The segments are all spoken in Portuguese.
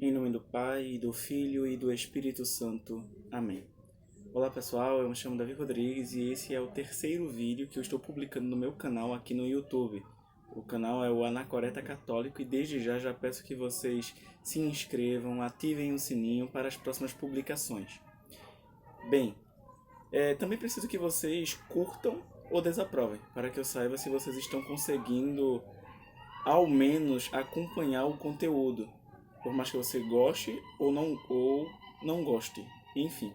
Em nome do Pai, do Filho e do Espírito Santo. Amém. Olá pessoal, eu me chamo Davi Rodrigues e esse é o terceiro vídeo que eu estou publicando no meu canal aqui no YouTube. O canal é o Anacoreta Católico e desde já peço que vocês se inscrevam, ativem o sininho para as próximas publicações. Bem, também preciso que vocês curtam ou desaprovem, para que eu saiba se vocês estão conseguindo ao menos acompanhar o conteúdo, por mais que você goste ou não goste, enfim.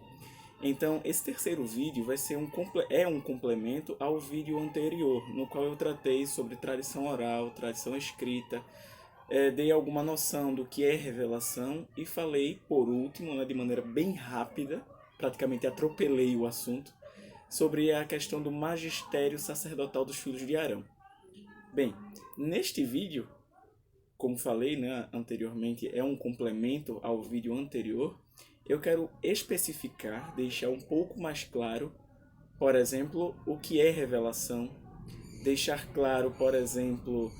Então, esse terceiro vídeo vai ser um complemento ao vídeo anterior, no qual eu tratei sobre tradição oral, tradição escrita, dei alguma noção do que é revelação e falei, por último, de maneira bem rápida, praticamente atropelei o assunto, sobre a questão do magistério sacerdotal dos filhos de Arão. Bem, neste vídeo, como falei anteriormente, é um complemento ao vídeo anterior, eu quero especificar, deixar um pouco mais claro, por exemplo, o que é revelação, deixar claro, por exemplo,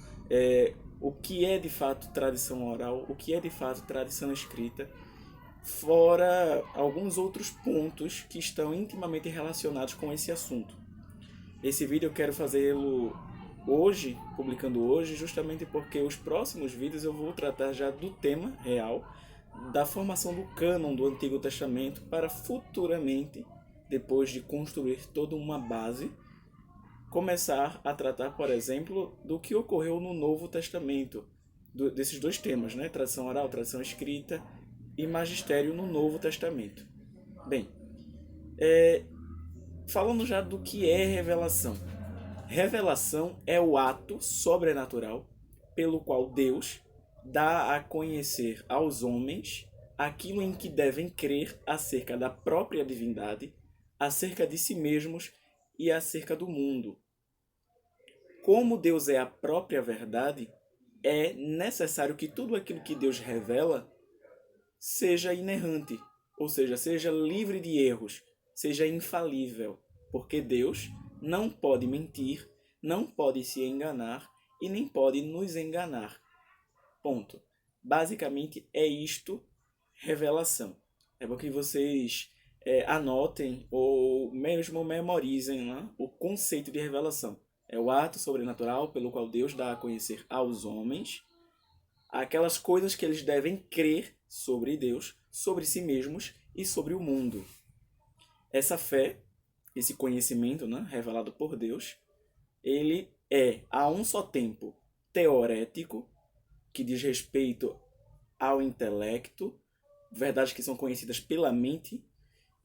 o que é de fato tradição oral, o que é de fato tradição escrita, fora alguns outros pontos que estão intimamente relacionados com esse assunto. Esse vídeo eu quero fazê-lo hoje, publicando hoje, justamente porque os próximos vídeos eu vou tratar já do tema real, da formação do cânon do Antigo Testamento, para futuramente, depois de construir toda uma base, começar a tratar, por exemplo, do que ocorreu no Novo Testamento, desses dois temas, tradição oral, tradição escrita e magistério no Novo Testamento. Bem, falando já do que é revelação. Revelação é o ato sobrenatural pelo qual Deus dá a conhecer aos homens aquilo em que devem crer acerca da própria divindade, acerca de si mesmos e acerca do mundo. Como Deus é a própria verdade, é necessário que tudo aquilo que Deus revela seja inerrante, ou seja livre de erros, seja infalível, porque Deus não pode mentir, não pode se enganar e nem pode nos enganar. Ponto. Basicamente é isto revelação. É bom que vocês anotem ou mesmo memorizem o conceito de revelação. É o ato sobrenatural pelo qual Deus dá a conhecer aos homens aquelas coisas que eles devem crer sobre Deus, sobre si mesmos e sobre o mundo. Essa fé, esse conhecimento revelado por Deus, ele é a um só tempo teorético, que diz respeito ao intelecto, verdades que são conhecidas pela mente,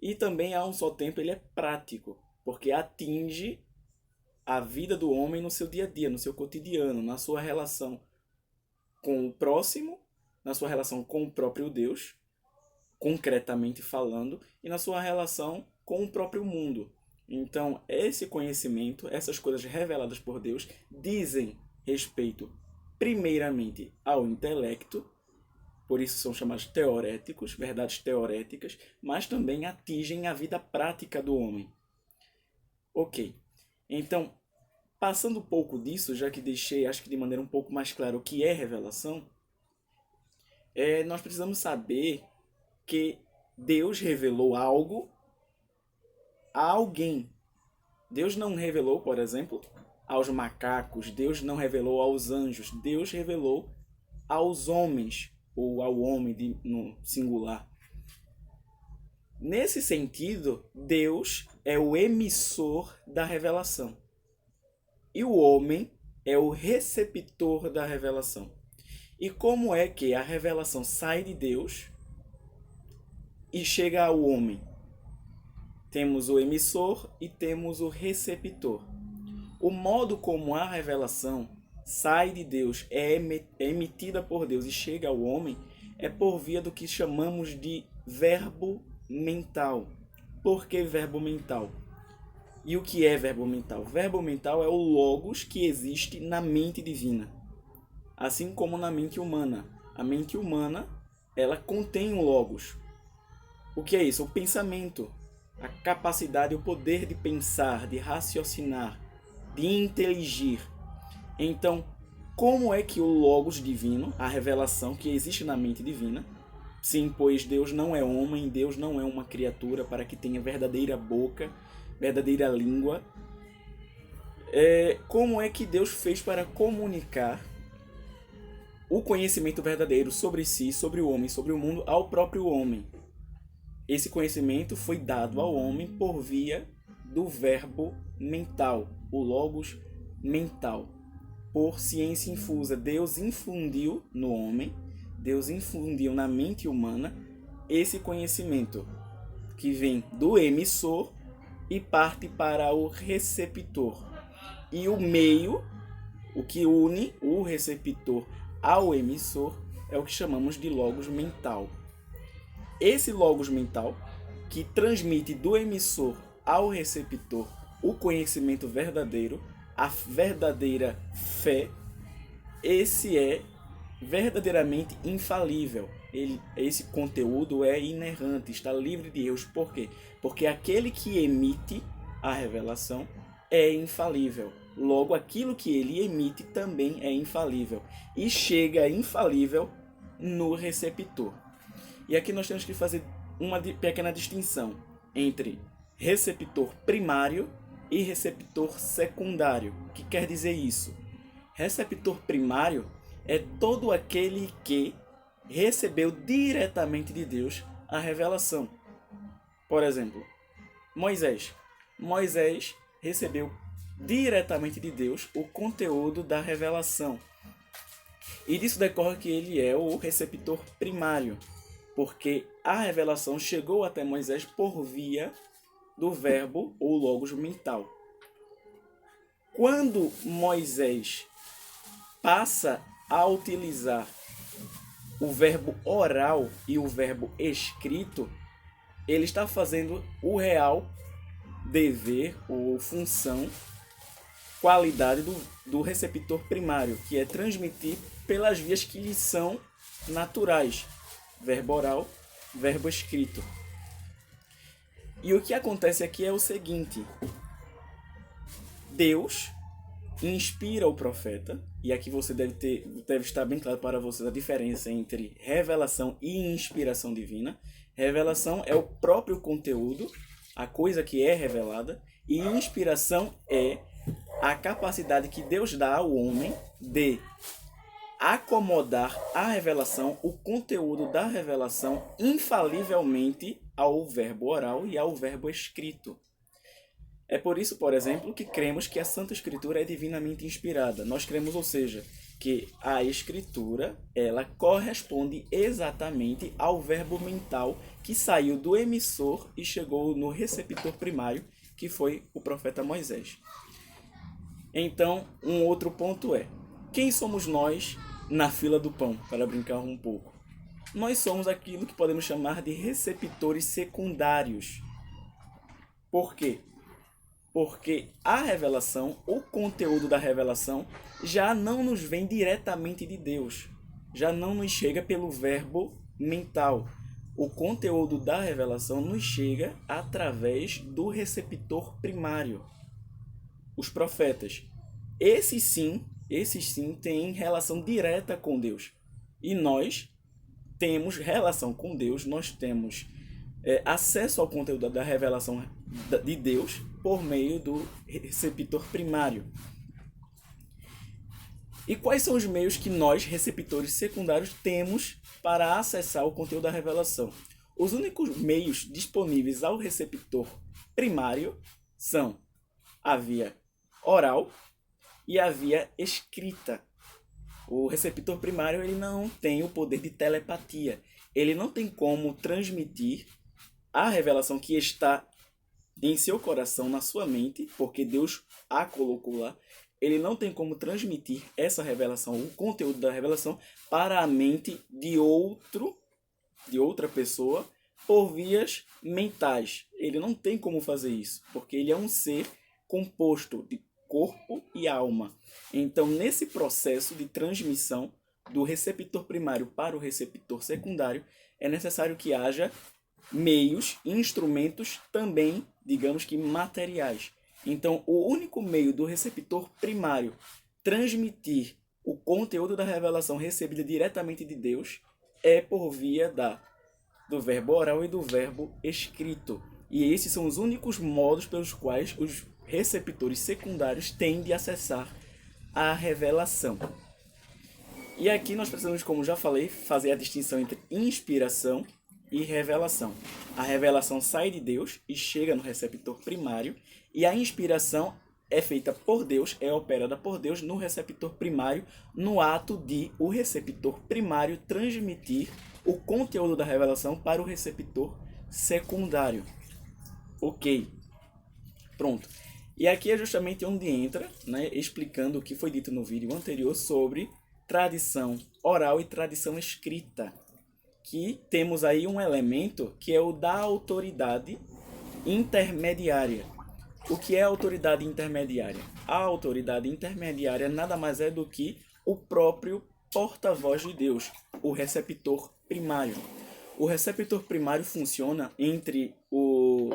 e também a um só tempo ele é prático, porque atinge a vida do homem no seu dia a dia, no seu cotidiano, na sua relação com o próximo, na sua relação com o próprio Deus, concretamente falando, e na sua relação com o próprio mundo. Então, esse conhecimento, essas coisas reveladas por Deus, dizem respeito, primeiramente, ao intelecto, por isso são chamados teoréticos, verdades teoréticas, mas também atingem a vida prática do homem. Ok, então, passando um pouco disso, já que deixei, acho que de maneira um pouco mais clara, o que é revelação, nós precisamos saber que Deus revelou algo a alguém. Deus não revelou, por exemplo, aos macacos, Deus não revelou aos anjos, Deus revelou aos homens, ou ao homem no singular. Nesse sentido, Deus é o emissor da revelação. E o homem é o receptor da revelação. E como é que a revelação sai de Deus e chega ao homem? Temos o emissor e temos o receptor. O modo como a revelação sai de Deus, é emitida por Deus e chega ao homem, é por via do que chamamos de verbo mental. Por que verbo mental? E o que é verbo mental? Verbo mental é o logos que existe na mente divina, assim como na mente humana. A mente humana, ela contém um logos. O que é isso? O pensamento, a capacidade, o poder de pensar, de raciocinar, de inteligir. Então, como é que o logos divino, a revelação que existe na mente divina, Sim, pois Deus não é homem, Deus não é uma criatura para que tenha verdadeira boca, verdadeira língua. Como é que Deus fez para comunicar o conhecimento verdadeiro sobre si, sobre o homem, sobre o mundo, ao próprio homem? Esse conhecimento foi dado ao homem por via do verbo mental, o logos mental. Por ciência infusa, Deus infundiu no homem, Deus infundiu na mente humana esse conhecimento que vem do emissor e parte para o receptor. E o meio, o que une o receptor ao emissor, é o que chamamos de logos mental. Esse logos mental, que transmite do emissor ao receptor o conhecimento verdadeiro, a verdadeira fé, esse é verdadeiramente infalível. Esse conteúdo é inerrante, está livre de erros. Por quê? Porque aquele que emite a revelação é infalível. Logo, aquilo que ele emite também é infalível. E chega infalível no receptor. E aqui nós temos que fazer uma pequena distinção entre receptor primário e receptor secundário. O que quer dizer isso? Receptor primário é todo aquele que recebeu diretamente de Deus a revelação. Por exemplo, Moisés. Moisés recebeu diretamente de Deus o conteúdo da revelação. E disso decorre que ele é o receptor primário, porque a revelação chegou até Moisés por via do verbo ou logos mental. Quando Moisés passa a utilizar o verbo oral e o verbo escrito, ele está fazendo o real dever ou função, qualidade do receptor primário, que é transmitir pelas vias que lhe são naturais, verbo oral, verbo escrito. E o que acontece aqui é o seguinte: Deus inspira o profeta, e aqui você deve estar bem claro para você a diferença entre revelação e inspiração divina. Revelação é o próprio conteúdo, a coisa que é revelada, e inspiração é a capacidade que Deus dá ao homem de acomodar a revelação, o conteúdo da revelação, infalivelmente ao verbo oral e ao verbo escrito. É por isso, por exemplo, que cremos que a Santa Escritura é divinamente inspirada. Nós cremos, ou seja, que a Escritura, ela corresponde exatamente ao verbo mental que saiu do emissor e chegou no receptor primário, que foi o profeta Moisés. Então, um outro ponto é: quem somos nós na fila do pão, para brincar um pouco? Nós somos aquilo que podemos chamar de receptores secundários. Por quê? Porque a revelação, o conteúdo da revelação, já não nos vem diretamente de Deus. Já não nos chega pelo verbo mental. O conteúdo da revelação nos chega através do receptor primário. Os profetas. Esses sim têm relação direta com Deus. E nós temos relação com Deus, nós temos acesso ao conteúdo da revelação de Deus por meio do receptor primário. E quais são os meios que nós, receptores secundários, temos para acessar o conteúdo da revelação? Os únicos meios disponíveis ao receptor primário são a via oral e a via escrita. O receptor primário ele não tem o poder de telepatia. Ele não tem como transmitir a revelação que está em seu coração, na sua mente, porque Deus a colocou lá. Ele não tem como transmitir essa revelação, o conteúdo da revelação, para a mente de outra pessoa, por vias mentais. Ele não tem como fazer isso, porque ele é um ser composto de corpo e alma. Então, nesse processo de transmissão do receptor primário para o receptor secundário, é necessário que haja meios, instrumentos também, digamos que materiais. Então, o único meio do receptor primário transmitir o conteúdo da revelação recebida diretamente de Deus é por via da do verbo oral e do verbo escrito. E esses são os únicos modos pelos quais os receptores secundários têm de acessar a revelação. E aqui nós precisamos, como já falei, fazer a distinção entre inspiração e revelação. A revelação sai de Deus e chega no receptor primário, e a inspiração é feita por Deus, é operada por Deus no receptor primário, no ato de o receptor primário transmitir o conteúdo da revelação para o receptor secundário. Ok. Pronto. E aqui é justamente onde entra, né, explicando o que foi dito no vídeo anterior sobre tradição oral e tradição escrita. Que temos aí um elemento que é o da autoridade intermediária. O que é a autoridade intermediária? A autoridade intermediária nada mais é do que o próprio porta-voz de Deus, o receptor primário. O receptor primário funciona entre o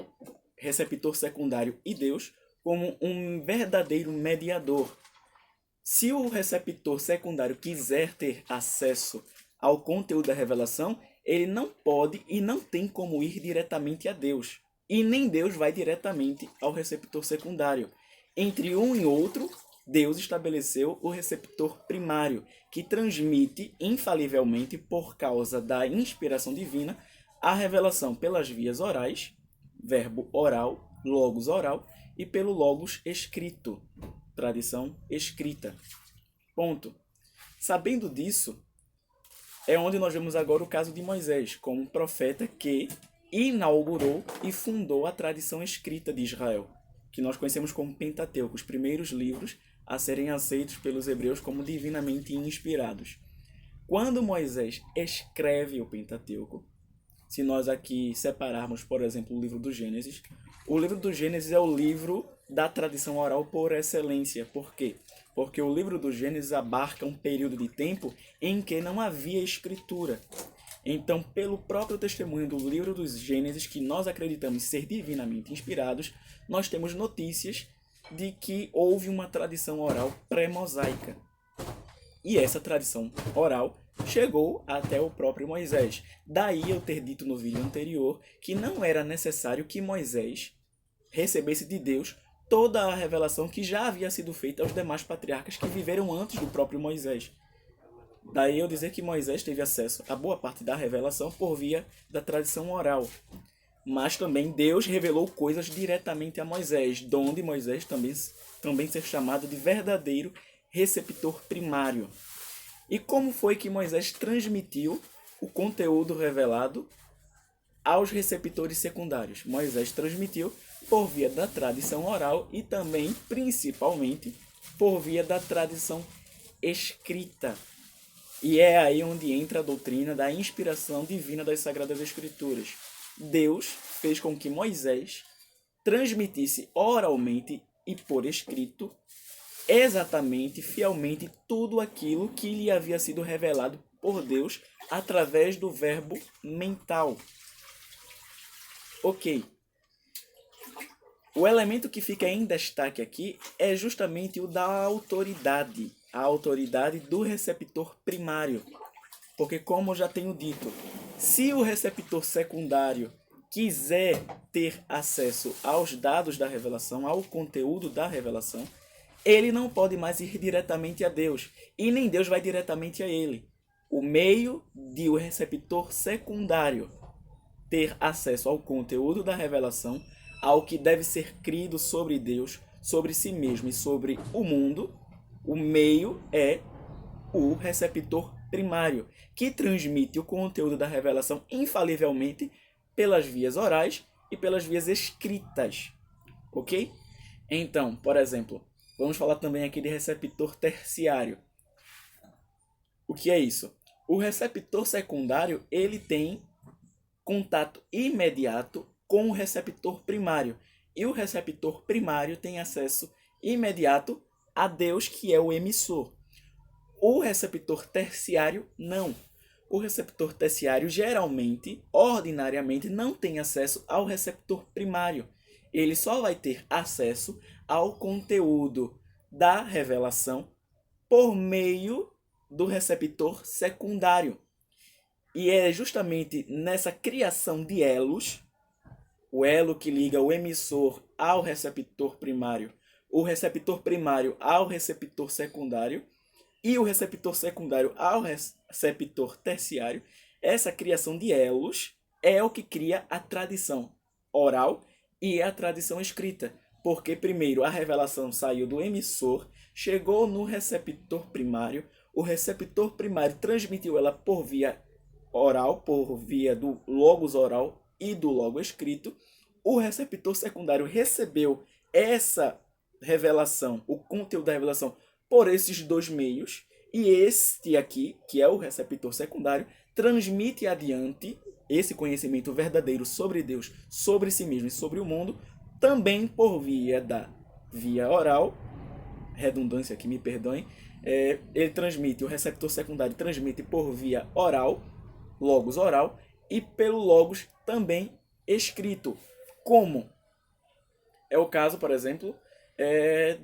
receptor secundário e Deus como um verdadeiro mediador. Se o receptor secundário quiser ter acesso ao conteúdo da revelação, ele não pode e não tem como ir diretamente a Deus. E nem Deus vai diretamente ao receptor secundário. Entre um e outro, Deus estabeleceu o receptor primário, que transmite infalivelmente, por causa da inspiração divina, a revelação pelas vias orais, verbo oral, logos oral, e pelo logos escrito, tradição escrita. Ponto. Sabendo disso, é onde nós vemos agora o caso de Moisés, como um profeta que inaugurou e fundou a tradição escrita de Israel, que nós conhecemos como Pentateuco, os primeiros livros a serem aceitos pelos hebreus como divinamente inspirados. Quando Moisés escreve o Pentateuco, se nós aqui separarmos, por exemplo, o livro do Gênesis, o livro do Gênesis é o livro da tradição oral por excelência. Por quê? Porque o livro do Gênesis abarca um período de tempo em que não havia escritura. Então, pelo próprio testemunho do livro dos Gênesis, que nós acreditamos ser divinamente inspirados, nós temos notícias de que houve uma tradição oral pré-mosaica. E essa tradição oral chegou até o próprio Moisés. Daí eu ter dito no vídeo anterior que não era necessário que Moisés recebesse de Deus toda a revelação que já havia sido feita aos demais patriarcas que viveram antes do próprio Moisés. Daí eu dizer que Moisés teve acesso a boa parte da revelação por via da tradição oral. Mas também Deus revelou coisas diretamente a Moisés, donde Moisés também ser chamado de verdadeiro receptor primário. E como foi que Moisés transmitiu o conteúdo revelado aos receptores secundários? Moisés transmitiu por via da tradição oral e também, principalmente, por via da tradição escrita. E é aí onde entra a doutrina da inspiração divina das Sagradas Escrituras. Deus fez com que Moisés transmitisse oralmente e por escrito exatamente, fielmente, tudo aquilo que lhe havia sido revelado por Deus através do verbo mental. Ok. O elemento que fica em destaque aqui é justamente o da autoridade. A autoridade do receptor primário. Porque, como eu já tenho dito, se o receptor secundário quiser ter acesso aos dados da revelação, ao conteúdo da revelação, ele não pode mais ir diretamente a Deus, e nem Deus vai diretamente a ele. O meio de o receptor secundário ter acesso ao conteúdo da revelação, ao que deve ser crido sobre Deus, sobre si mesmo e sobre o mundo, o meio é o receptor primário, que transmite o conteúdo da revelação infalivelmente pelas vias orais e pelas vias escritas. Ok? Então, por exemplo, vamos falar também aqui de receptor terciário. O que é isso? O receptor secundário, ele tem contato imediato com o receptor primário. E o receptor primário tem acesso imediato a Deus, que é o emissor. O receptor terciário, não. O receptor terciário, geralmente, ordinariamente, não tem acesso ao receptor primário. Ele só vai ter acesso ao conteúdo da revelação por meio do receptor secundário. E é justamente nessa criação de elos, o elo que liga o emissor ao receptor primário, o receptor primário ao receptor secundário e o receptor secundário ao receptor terciário, essa criação de elos é o que cria a tradição oral e a tradição escrita. Porque primeiro a revelação saiu do emissor, chegou no receptor primário, o receptor primário transmitiu ela por via oral, por via do logos oral e do logo escrito. O receptor secundário recebeu essa revelação, o conteúdo da revelação, por esses dois meios. E este aqui, que é o receptor secundário, transmite adiante esse conhecimento verdadeiro sobre Deus, sobre si mesmo e sobre o mundo, também por via da via oral, redundância aqui, me perdoem, ele transmite, o receptor secundário transmite por via oral, logos oral, e pelo logos também escrito, como é o caso, por exemplo,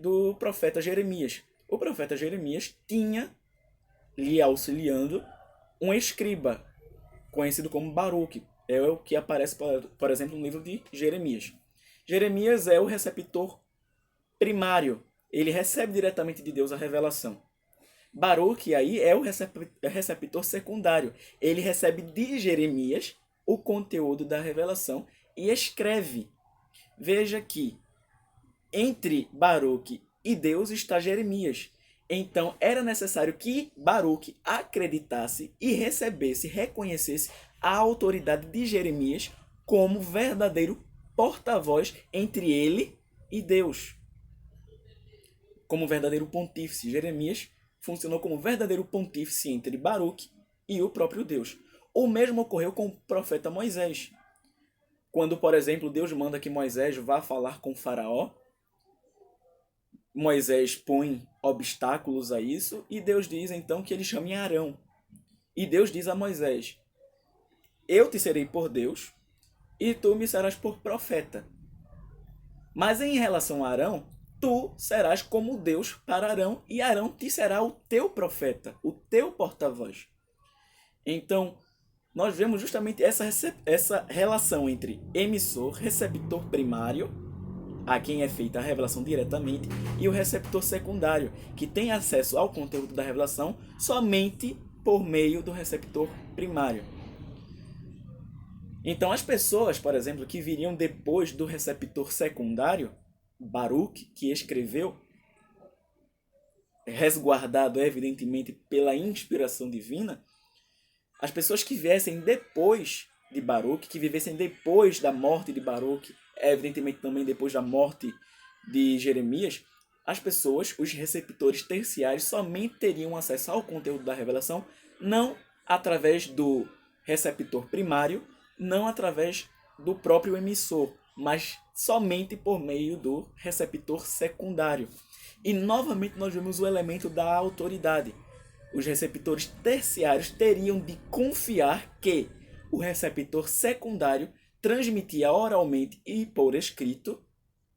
do profeta Jeremias. O profeta Jeremias tinha lhe auxiliando um escriba, conhecido como Baruque. É o que aparece, por exemplo, no livro de Jeremias. Jeremias é o receptor primário. Ele recebe diretamente de Deus a revelação. Baruque aí é o receptor secundário. Ele recebe de Jeremias o conteúdo da revelação e escreve. Veja que entre Baruque e Deus está Jeremias. Então era necessário que Baruque acreditasse e recebesse, reconhecesse a autoridade de Jeremias como verdadeiro porta-voz entre ele e Deus. Como verdadeiro pontífice. Jeremias funcionou como verdadeiro pontífice entre Baruque e o próprio Deus. O mesmo ocorreu com o profeta Moisés. Quando, por exemplo, Deus manda que Moisés vá falar com Faraó, Moisés põe obstáculos a isso e Deus diz então que ele chame Arão. E Deus diz a Moisés: eu te serei por Deus e tu me serás por profeta. Mas em relação a Arão, tu serás como Deus para Arão e Arão te será o teu profeta, o teu porta-voz. Então, nós vemos justamente essa relação entre emissor, receptor primário, a quem é feita a revelação diretamente, e o receptor secundário, que tem acesso ao conteúdo da revelação somente por meio do receptor primário. Então, as pessoas, por exemplo, que viriam depois do receptor secundário, Baruque, que escreveu, resguardado evidentemente pela inspiração divina, as pessoas que viessem depois de Baruque, que vivessem depois da morte de Baruque, evidentemente também depois da morte de Jeremias, as pessoas, os receptores terciários, somente teriam acesso ao conteúdo da revelação, não através do receptor primário, não através do próprio emissor, mas somente por meio do receptor secundário. E novamente nós vemos o elemento da autoridade. Os receptores terciários teriam de confiar que o receptor secundário transmitia oralmente e por escrito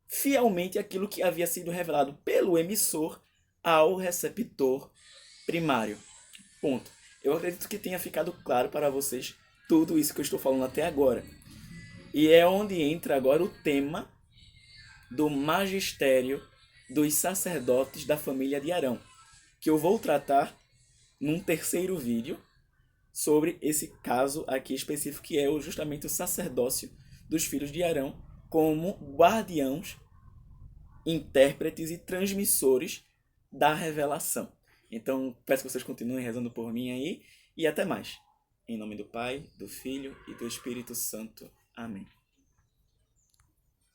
fielmente aquilo que havia sido revelado pelo emissor ao receptor primário. Ponto. Eu acredito que tenha ficado claro para vocês tudo isso que eu estou falando até agora. E é onde entra agora o tema do magistério dos sacerdotes da família de Arão, que eu vou tratar num terceiro vídeo sobre esse caso aqui específico, que é justamente o sacerdócio dos filhos de Arão como guardiãos, intérpretes e transmissores da revelação. Então, peço que vocês continuem rezando por mim aí e até mais. Em nome do Pai, do Filho e do Espírito Santo. Amém.